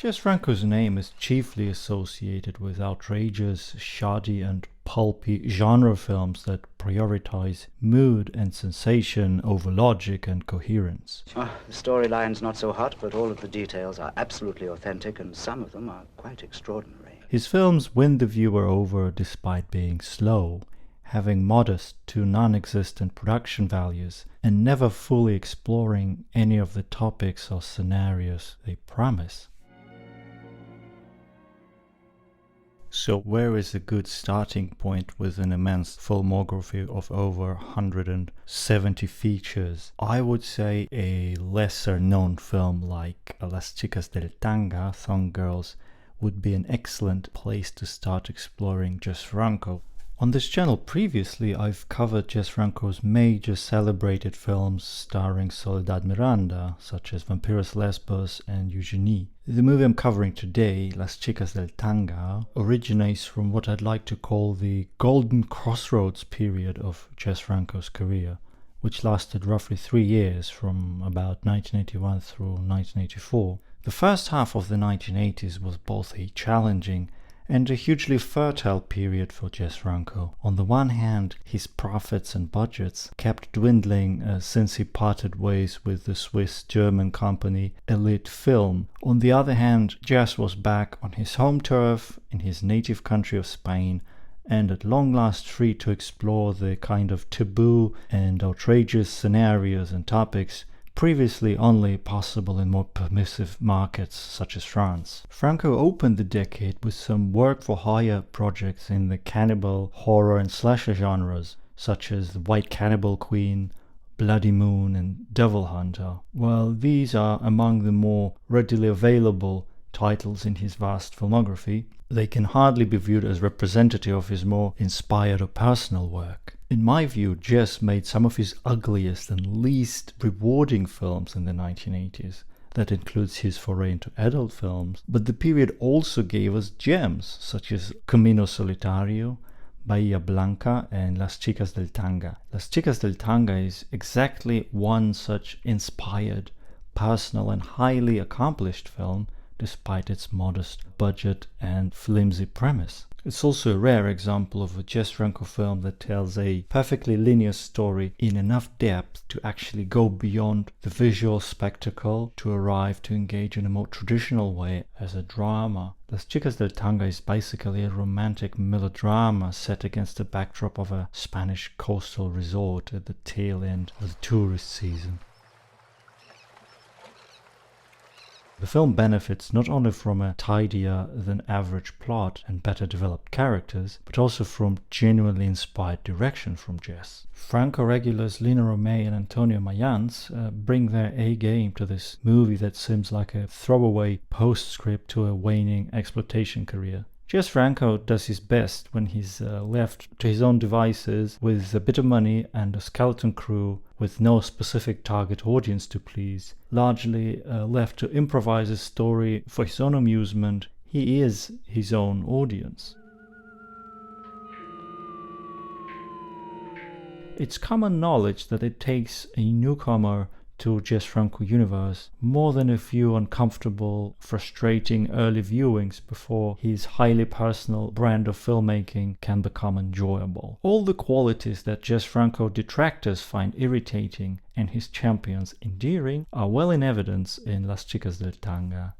Jess Franco's name is chiefly associated with outrageous, shoddy and pulpy genre films that prioritize mood and sensation over logic and coherence. The storyline's not so hot, but all of the details are absolutely authentic, and some of them are quite extraordinary. His films win the viewer over despite being slow, having modest to non-existent production values, and never fully exploring any of the topics or scenarios they promise. So where is a good starting point with an immense filmography of over 170 features? I would say a lesser known film like Las Chicas del Tanga, Thong Girls, would be an excellent place to start exploring Jess Franco. On this channel previously I've covered Jess Franco's major celebrated films starring Soledad Miranda, such as Vampiros Lesbos and Eugenie. The movie I'm covering today, Las Chicas del Tanga, originates from what I'd like to call the golden crossroads period of Jess Franco's career, which lasted roughly 3 years from about 1981 through 1984. The first half of the 1980s was both a challenging and a hugely fertile period for Jess Franco. On the one hand, his profits and budgets kept dwindling since he parted ways with the Swiss-German company Elite Film. On the other hand, Jess was back on his home turf in his native country of Spain, and at long last free to explore the kind of taboo and outrageous scenarios and topics previously only possible in more permissive markets such as France. Franco opened the decade with some work-for-hire projects in the cannibal, horror and slasher genres, such as The White Cannibal Queen, Bloody Moon and Devil Hunter. While these are among the more readily available titles in his vast filmography, they can hardly be viewed as representative of his more inspired or personal work. In my view, Jess made some of his ugliest and least rewarding films in the 1980s. That includes his foray into adult films, but the period also gave us gems such as Camino Solitario, Bahia Blanca and Las Chicas del Tanga. Las Chicas del Tanga is exactly one such inspired, personal and highly accomplished film despite its modest budget and flimsy premise. It's also a rare example of a Jess Franco film that tells a perfectly linear story in enough depth to actually go beyond the visual spectacle to arrive to engage in a more traditional way as a drama. Las Chicas del Tanga is basically a romantic melodrama set against the backdrop of a Spanish coastal resort at the tail end of the tourist season. The film benefits not only from a tidier than average plot and better developed characters, but also from genuinely inspired direction from Jess. Franco regulars Lina Romay and Antonio Mayans bring their A game to this movie that seems like a throwaway postscript to a waning exploitation career. Jess Franco does his best when he's left to his own devices with a bit of money and a skeleton crew with no specific target audience to please, largely left to improvise a story for his own amusement. He is his own audience. It's common knowledge that it takes a newcomer to Jess Franco universe more than a few uncomfortable, frustrating early viewings before his highly personal brand of filmmaking can become enjoyable. All the qualities that Jess Franco detractors find irritating and his champions endearing are well in evidence in Las Chicas del Tanga.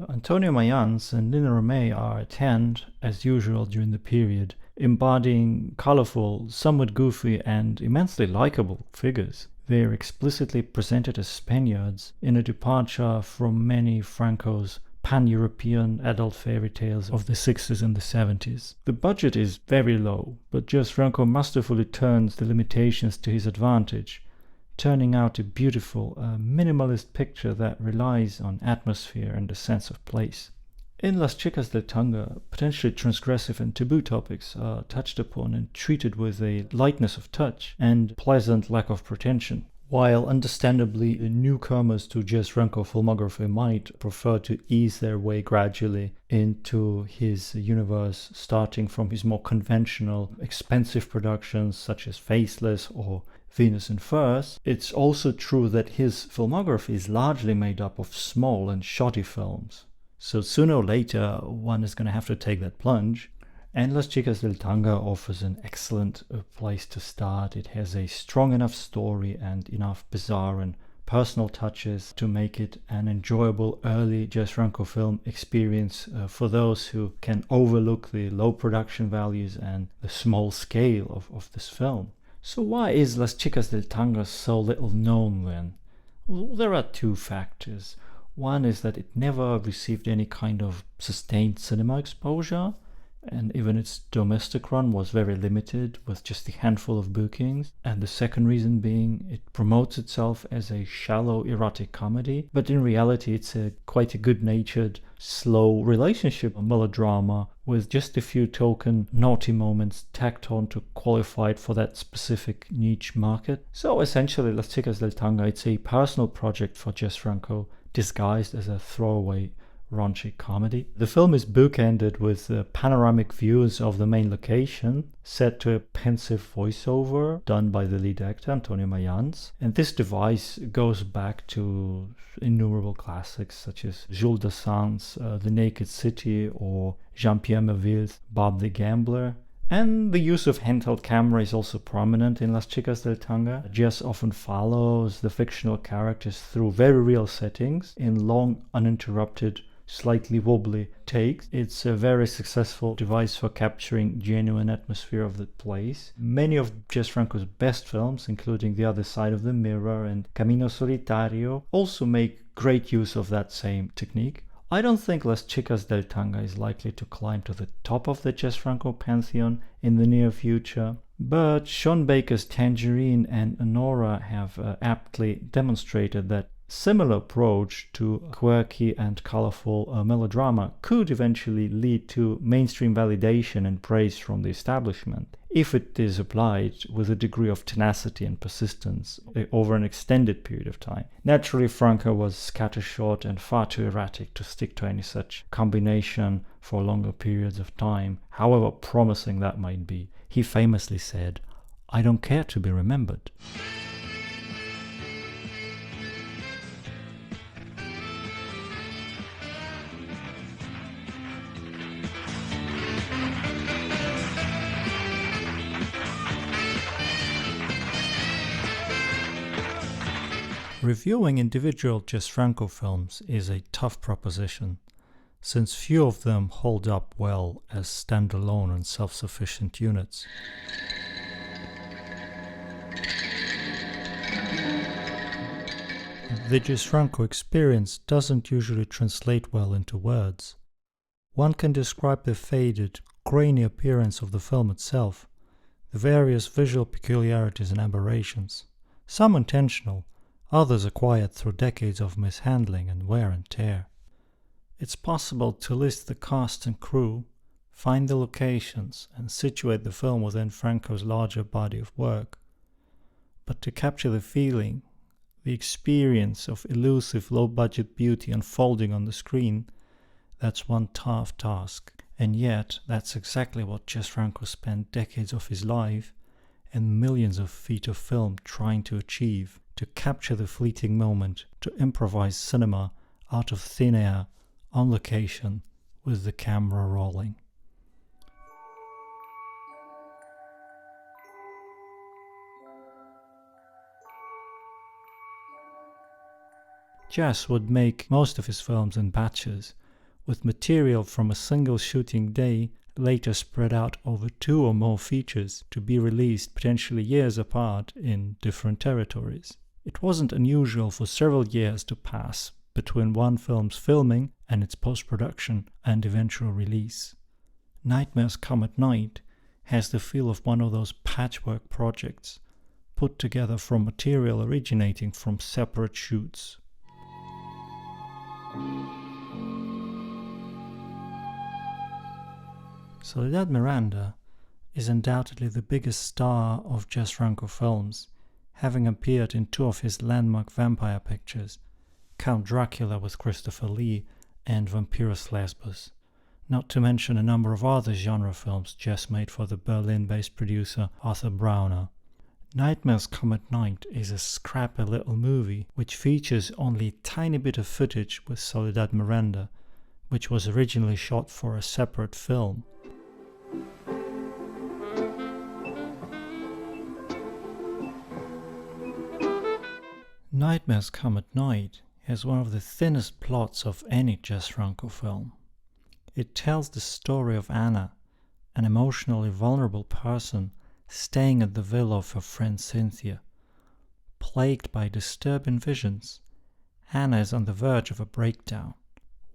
Antonio Mayans and Lina Romay are at hand, as usual during the period, embodying colorful, somewhat goofy and immensely likable figures. They are explicitly presented as Spaniards in a departure from many Franco's pan-European adult fairy tales of the 60s and the 70s. The budget is very low, but Jess Franco masterfully turns the limitations to his advantage, turning out a beautiful, minimalist picture that relies on atmosphere and a sense of place. In Las Chicas del Tanga, potentially transgressive and taboo topics are touched upon and treated with a lightness of touch and pleasant lack of pretension. While understandably newcomers to Jess Franco filmography might prefer to ease their way gradually into his universe, starting from his more conventional, expensive productions such as Faceless or Venus in Furs, it's also true that his filmography is largely made up of small and shoddy films. So sooner or later, one is going to have to take that plunge. And Las Chicas del Tanga offers an excellent place to start. It has a strong enough story and enough bizarre and personal touches to make it an enjoyable early Jess Franco film experience for those who can overlook the low production values and the small scale of this film. So why is Las Chicas del Tanga so little known then? Well, there are two factors. One is that it never received any kind of sustained cinema exposure, and even its domestic run was very limited with just a handful of bookings. And the second reason being it promotes itself as a shallow erotic comedy, but in reality it's quite a good-natured, slow relationship melodrama with just a few token naughty moments tacked on to qualify it for that specific niche market. So essentially Las Chicas del Tanga, it's a personal project for Jess Franco disguised as a throwaway raunchy comedy. The film is bookended with panoramic views of the main location, set to a pensive voiceover done by the lead actor Antonio Mayans. And this device goes back to innumerable classics such as Jules Dassin's The Naked City or Jean-Pierre Melville's Bob the Gambler. And the use of handheld camera is also prominent in Las Chicas del Tanga. Jess often follows the fictional characters through very real settings in long, uninterrupted, slightly wobbly takes. It's a very successful device for capturing genuine atmosphere of the place. Many of Jess Franco's best films, including The Other Side of the Mirror and Camino Solitario, also make great use of that same technique. I don't think Las Chicas del Tanga is likely to climb to the top of the Jess Franco pantheon in the near future, but Sean Baker's Tangerine and Anora have aptly demonstrated that similar approach to quirky and colorful melodrama could eventually lead to mainstream validation and praise from the establishment, if it is applied with a degree of tenacity and persistence over an extended period of time. Naturally, Franco was scattershot and far too erratic to stick to any such combination for longer periods of time, however promising that might be. He famously said, "I don't care to be remembered." Reviewing individual Jess Franco films is a tough proposition, since few of them hold up well as standalone and self-sufficient units. The Jess Franco experience doesn't usually translate well into words. One can describe the faded, grainy appearance of the film itself, the various visual peculiarities and aberrations, some intentional, others acquired through decades of mishandling and wear and tear. It's possible to list the cast and crew, find the locations, and situate the film within Franco's larger body of work. But to capture the feeling, the experience of elusive low-budget beauty unfolding on the screen, that's one tough task. And yet, that's exactly what Jess Franco spent decades of his life and millions of feet of film trying to achieve. To capture the fleeting moment, to improvise cinema out of thin air, on location, with the camera rolling. Jess would make most of his films in batches, with material from a single shooting day later spread out over 2 or more features to be released potentially years apart in different territories. It wasn't unusual for several years to pass between one film's filming and its post-production and eventual release. Nightmares Come at Night has the feel of one of those patchwork projects put together from material originating from separate shoots. Soledad Miranda is undoubtedly the biggest star of Jess Franco films, having appeared in 2 of his landmark vampire pictures, Count Dracula with Christopher Lee and Vampirus Lesbos, not to mention a number of other genre films Jess made for the Berlin-based producer Arthur Brauner. Nightmares Come at Night is a scrappy little movie which features only a tiny bit of footage with Soledad Miranda, which was originally shot for a separate film. Nightmares Come at Night has one of the thinnest plots of any Jess Franco film. It tells the story of Anna, an emotionally vulnerable person staying at the villa of her friend Cynthia. Plagued by disturbing visions, Anna is on the verge of a breakdown.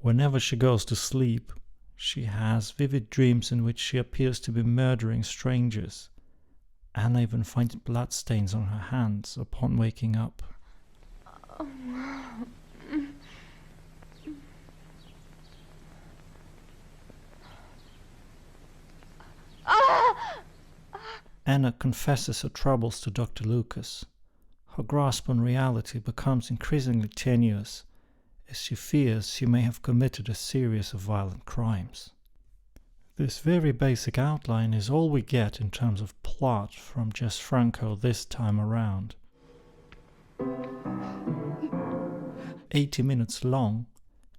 Whenever she goes to sleep, she has vivid dreams in which she appears to be murdering strangers. Anna even finds bloodstains on her hands upon waking up. Anna confesses her troubles to Dr. Lucas. Her grasp on reality becomes increasingly tenuous as she fears she may have committed a series of violent crimes. This very basic outline is all we get in terms of plot from Jess Franco this time around. 80 minutes long,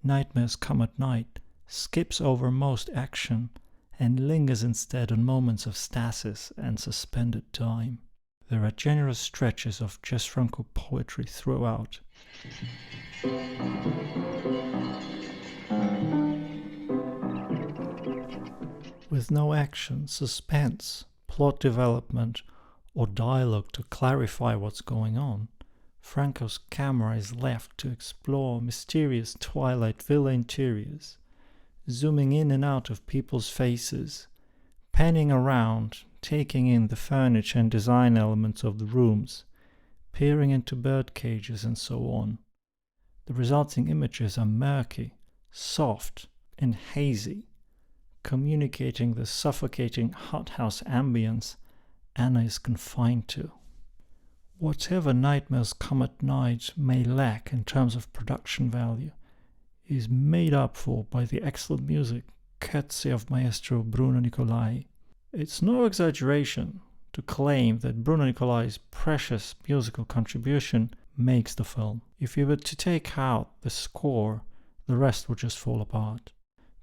Nightmares Come at Night skips over most action and lingers instead on moments of stasis and suspended time. There are generous stretches of Jess Franco poetry throughout. With no action, suspense, plot development, or dialogue to clarify what's going on, Franco's camera is left to explore mysterious Twilight Villa interiors, zooming in and out of people's faces, panning around, taking in the furniture and design elements of the rooms, peering into bird cages and so on. The resulting images are murky, soft, and hazy, communicating the suffocating hothouse ambience Anna is confined to. Whatever Nightmares Come at Night may lack in terms of production value is made up for by the excellent music courtesy of Maestro Bruno Nicolai. It's no exaggeration to claim that Bruno Nicolai's precious musical contribution makes the film. If you were to take out the score, the rest would just fall apart.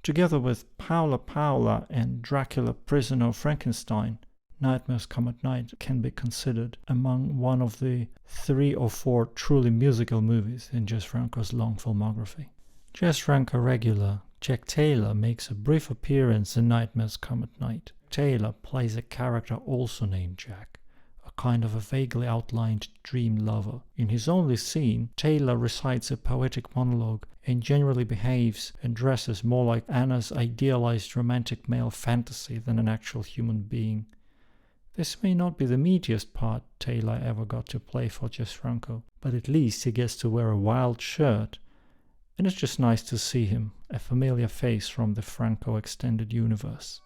Together with Paula Paula and Dracula Prisoner of Frankenstein, Nightmares Come at Night can be considered among one of the 3 or 4 truly musical movies in Jess Franco's long filmography. Jess Franco regular Jack Taylor makes a brief appearance in Nightmares Come at Night. Taylor plays a character also named Jack, a kind of a vaguely outlined dream lover. In his only scene, Taylor recites a poetic monologue and generally behaves and dresses more like Anna's idealized romantic male fantasy than an actual human being. This may not be the meatiest part Taylor ever got to play for Jess Franco, but at least he gets to wear a wild shirt, and it's just nice to see him, a familiar face from the Franco extended universe.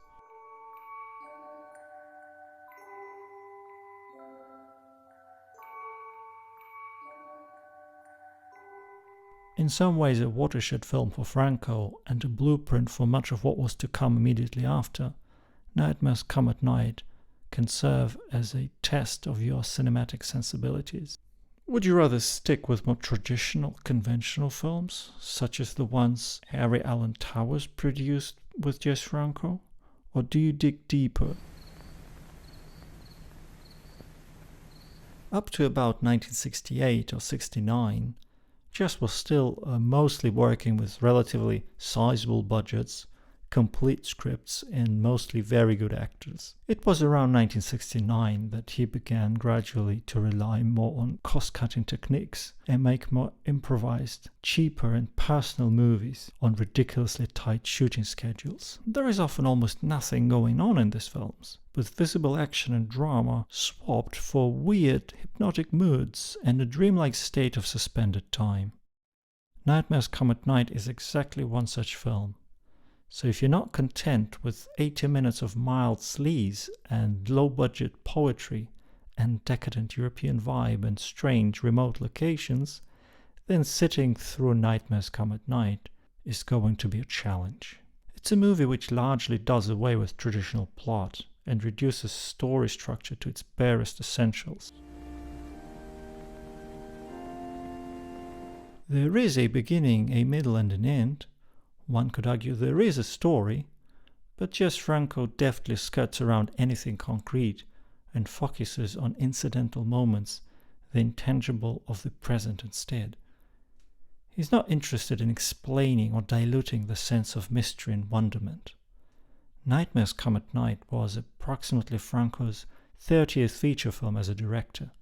In some ways a watershed film for Franco and a blueprint for much of what was to come immediately after, Nightmares Come at Night can serve as a test of your cinematic sensibilities. Would you rather stick with more traditional, conventional films, such as the ones Harry Alan Towers produced with Jess Franco, or do you dig deeper? Up to about 1968 or 69, Jess was still mostly working with relatively sizable budgets, complete scripts, and mostly very good actors. It was around 1969 that he began gradually to rely more on cost-cutting techniques and make more improvised, cheaper and personal movies on ridiculously tight shooting schedules. There is often almost nothing going on in these films, with visible action and drama swapped for weird, hypnotic moods and a dreamlike state of suspended time. Nightmares Come at Night is exactly one such film. So if you're not content with 80 minutes of mild sleaze and low-budget poetry and decadent European vibe and strange remote locations, then sitting through Nightmares Come at Night is going to be a challenge. It's a movie which largely does away with traditional plot and reduces story structure to its barest essentials. There is a beginning, a middle and an end, One could argue there is a story, but Jess Franco deftly skirts around anything concrete and focuses on incidental moments, the intangible of the present instead. He's not interested in explaining or diluting the sense of mystery and wonderment. Nightmares Come at Night was approximately Franco's 30th feature film as a director.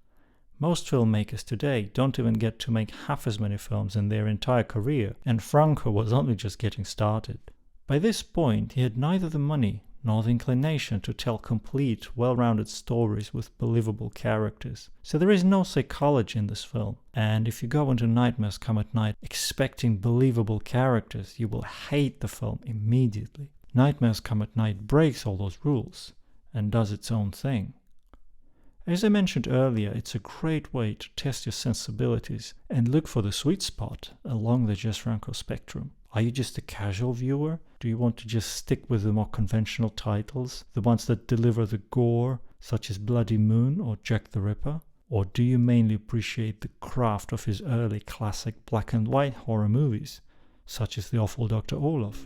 Most filmmakers today don't even get to make half as many films in their entire career, and Franco was only just getting started. By this point, he had neither the money nor the inclination to tell complete, well-rounded stories with believable characters. So there is no psychology in this film, and if you go into Nightmares Come at Night expecting believable characters, you will hate the film immediately. Nightmares Come at Night breaks all those rules and does its own thing. As I mentioned earlier, it's a great way to test your sensibilities and look for the sweet spot along the Jess Franco spectrum. Are you just a casual viewer? Do you want to just stick with the more conventional titles, the ones that deliver the gore, such as Bloody Moon or Jack the Ripper? Or do you mainly appreciate the craft of his early classic black and white horror movies, such as The Awful Dr. Olaf?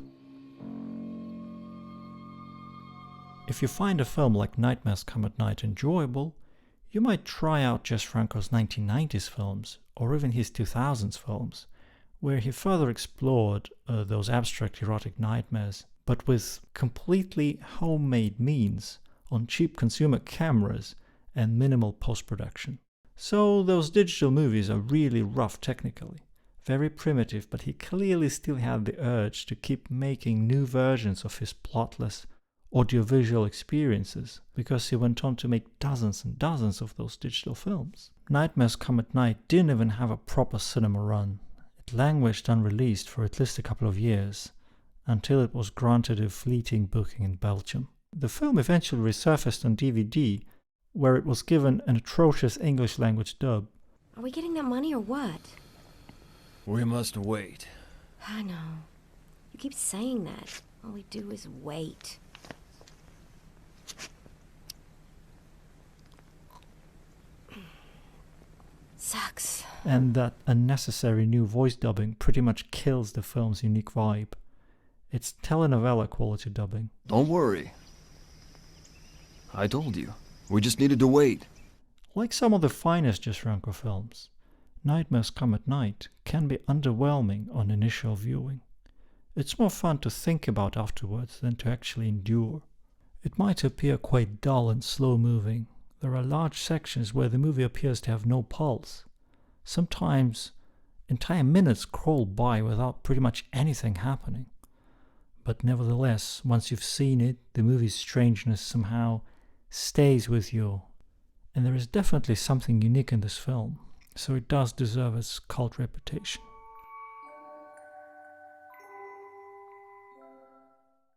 If you find a film like Nightmares Come at Night enjoyable, you might try out Jess Franco's 1990s films, or even his 2000s films, where he further explored those abstract erotic nightmares, but with completely homemade means, on cheap consumer cameras and minimal post-production. So those digital movies are really rough technically, very primitive, but he clearly still had the urge to keep making new versions of his plotless audiovisual experiences, because he went on to make dozens and dozens of those digital films. Nightmares Come at Night didn't even have a proper cinema run. It languished unreleased for at least a couple of years, until it was granted a fleeting booking in Belgium. The film eventually resurfaced on DVD, where it was given an atrocious English language dub. Are we getting that money or what? We must wait. I know. You keep saying that. All we do is wait. Sucks. And that unnecessary new voice dubbing pretty much kills the film's unique vibe. It's telenovela quality dubbing. Don't worry. I told you. We just needed to wait. Like some of the finest Jess Franco films, Nightmares Come at Night can be underwhelming on initial viewing. It's more fun to think about afterwards than to actually endure. It might appear quite dull and slow-moving. There are large sections where the movie appears to have no pulse. Sometimes entire minutes crawl by without pretty much anything happening. But nevertheless, once you've seen it, the movie's strangeness somehow stays with you. And there is definitely something unique in this film, so it does deserve its cult reputation.